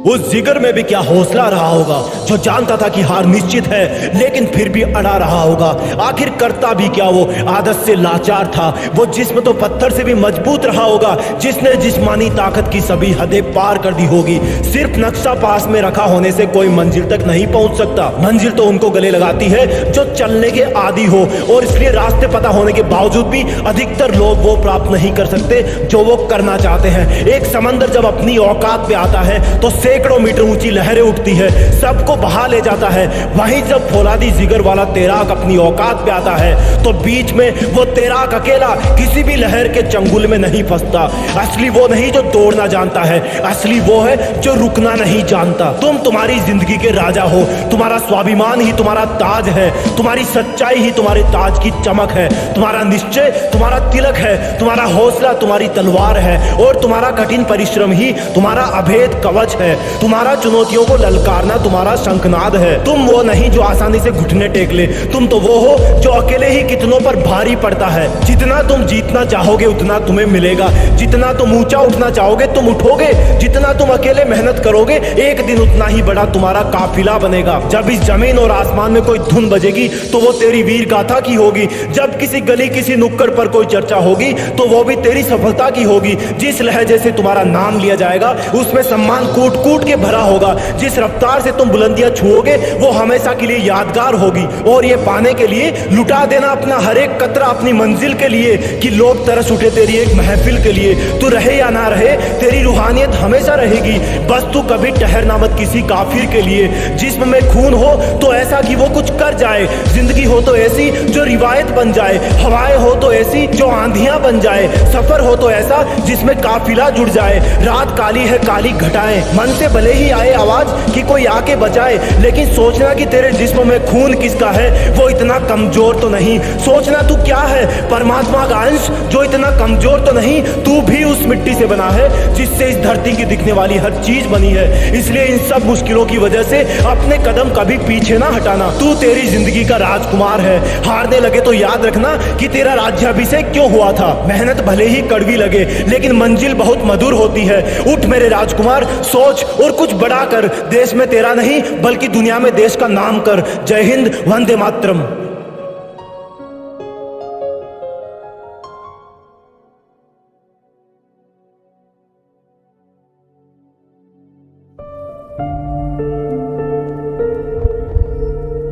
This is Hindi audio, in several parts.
उस जिगर में भी क्या हौसला रहा होगा, जो जानता था कि हार निश्चित है लेकिन फिर भी अड़ा रहा होगा। आखिर करता भी क्या, वो आदत से लाचार था। वो जिस्म तो पत्थर से भी मजबूत रहा होगा, जिसने जिस्मानी ताकत की सभी हदें पार कर दी होगी। सिर्फ नक्शा पास में रखा होने से कोई मंजिल तक नहीं पहुंच सकता। मंजिल तो उनको गले लगाती है जो चलने के आदी हो, और इसलिए रास्ते पता होने के बावजूद भी अधिकतर लोग वो प्राप्त नहीं कर सकते जो वो करना चाहते हैं। एक समंदर जब अपनी औकात पे आता है तो सैकड़ों मीटर ऊंची लहरें उठती है, सबको बहा ले जाता है। वहीं जब फौलादी जिगर वाला तैराक अपनी औकात पे आता है तो बीच में वो तैराक अकेला किसी भी लहर के चंगुल में नहीं फंसता। असली वो नहीं जो दौड़ना जानता है, असली वो है जो रुकना नहीं जानता। तुम तुम्हारी जिंदगी के राजा हो, तुम्हारा स्वाभिमान ही तुम्हारा ताज है, तुम्हारी सच्चाई ही तुम्हारे ताज की चमक है, तुम्हारा निश्चय तुम्हारा तिलक है, तुम्हारा हौसला तुम्हारी तलवार है, और तुम्हारा कठिन परिश्रम ही तुम्हारा अभेद कवच है। तुम्हारा चुनौतियों को ललकारना तुम्हारा शंखनाद है। तुम वो नहीं जो आसानी से घुटने टेक ले, तुम तो वो हो जो अकेले ही कितनों पर भारी पड़ता है। जितना तुम जीतना चाहोगे उतना तुम्हें मिलेगा, जितना तुम ऊंचा उठना चाहोगे तुम उठोगे, जितना तुम अकेले मेहनत करोगे एक दिन उतना ही बड़ा तुम्हारा काफिला बनेगा। जब इस जमीन और आसमान में कोई धुन बजेगी तो वो तेरी वीर गाथा की होगी। जब किसी गली किसी नुक्कड़ पर कोई चर्चा होगी तो वो भी तेरी सफलता की होगी। जिस लहजे से तुम्हारा नाम लिया जाएगा उसमें सम्मान कूट कूट के भरा होगा। जिस रफ्तार से तुम बुलंदियां छुओगे वो हमेशा के लिए यादगार होगी। और ये पाने के लिए लुटा देना अपना हर एक कतरा अपनी मंजिल के लिए, कि लोग तरस उठे तेरी एक महफिल के लिए। तू रहे या ना रहे तेरी रूहानियत हमेशा रहेगी, बस तू कभी ठहरना मत किसी काफिर के लिए। जिस्म में खून हो तो ऐसा कि वो कुछ कर जाए, जिंदगी हो तो ऐसी जो रिवायत बन जाए, हवाएं हो तो ऐसी जो आंधियां बन जाए, सफर हो तो ऐसा जिसमें काफिला जुड़ जाए। रात काली है काली घटाएं, मन से भले ही आए आवाज कि कोई आके बचाए, लेकिन सोचना कि तेरे जिस्म में खून किसका है वो इतना कमजोर तो नहीं। सोचना तू क्या है, परमात्मा का अंश जो इतना कमजोर तो नहीं। तू भी उस मिट्टी से बना है जिससे इस धरती की दिखने वाली हर चीज बनी है। इसलिए इन सब मुश्किलों की वजह से अपने कदम कभी पीछे ना हटाना। तू तेरी जिंदगी का राजकुमार है। हारने लगे तो याद रखना कि तेरा राज्याभिषेक क्यों हुआ था। मेहनत भले ही कड़वी लगे लेकिन मंजिल बहुत मधुर होती है। उठ मेरे राजकुमार, सोच और कुछ बड़ा कर। देश में तेरा नहीं बल्कि दुनिया में देश का नाम कर। जय हिंद, वंदे मातरम।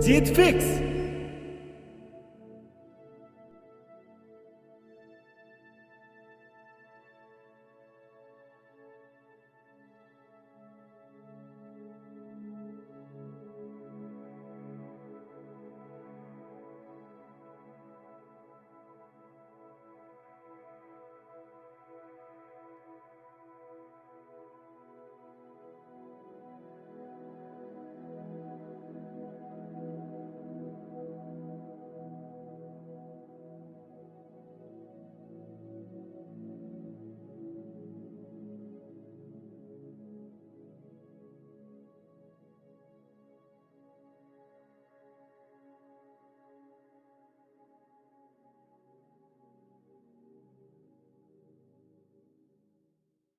जीत फिक्स।